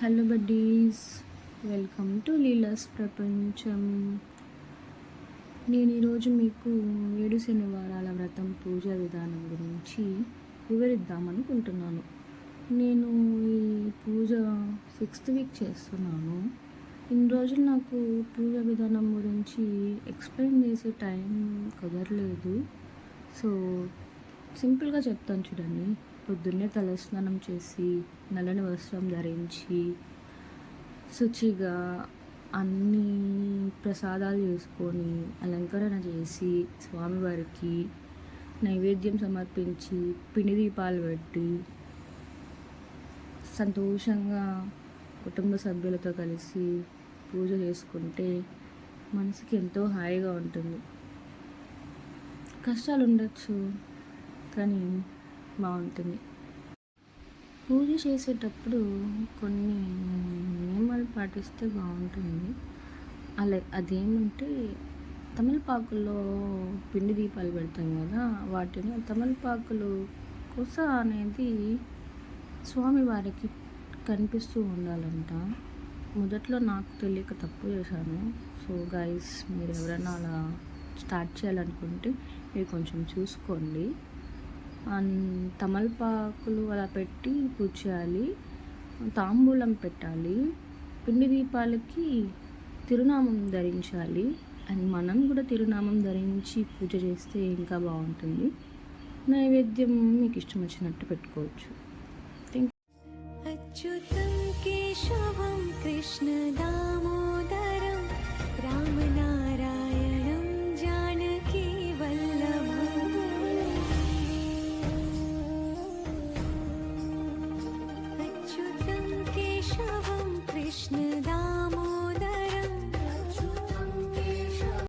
Hello buddies, welcome to Leela's ప్రపంచం. నేను ఈరోజు మీకు 7 శనివారాల వ్రతం పూజా విధానం గురించి వివరిద్దామనుకుంటున్నాను. నేను ఈ పూజ 6th వీక్ చేస్తున్నాను. ఇన్ని రోజులు నాకు పూజా విధానం గురించి ఎక్స్ప్లెయిన్ చేసే టైం కుదరలేదు. సో సింపుల్గా చెప్తాను చూడండి. పొద్దున్నే తలస్నానం చేసి నల్లని వస్త్రం ధరించి శుచిగా అన్ని ప్రసాదాలు చేసుకొని అలంకరణ చేసి స్వామివారికి నైవేద్యం సమర్పించి పిండి దీపాలు పెట్టి సంతోషంగా కుటుంబ సభ్యులతో కలిసి పూజ చేసుకుంటే మనసుకి ఎంతో హాయిగా ఉంటుంది. కష్టాలు ఉండొచ్చు కానీ బాగుంటుంది. పూజ చేసేటప్పుడు కొన్ని నియమాలు పాటిస్తే బాగుంటుంది. అదేమంటే తమలపాకుల్లో పిండి దీపాలు పెడతాం కదా, వాటిని తమలపాకులు కొస అనేది స్వామివారికి కనిపిస్తూ ఉండాలంట. మొదట్లో నాకు తెలియక తప్పు చేశాను. సో గైస్, మీరు ఎవరైనా అలా స్టార్ట్ చేయాలనుకుంటే మీరు కొంచెం చూసుకోండి. తమలపాకులు అలా పెట్టి పూజ చేయాలి. తాంబూలం పెట్టాలి. పిండి దీపాలకి తిరునామం ధరించాలి. అండ్ మనం కూడా తిరునామం ధరించి పూజ చేస్తే ఇంకా బాగుంటుంది. నైవేద్యం మీకు ఇష్టం వచ్చినట్టు పెట్టుకోవచ్చు. అచ్యుతం కేశవం కృష్ణదా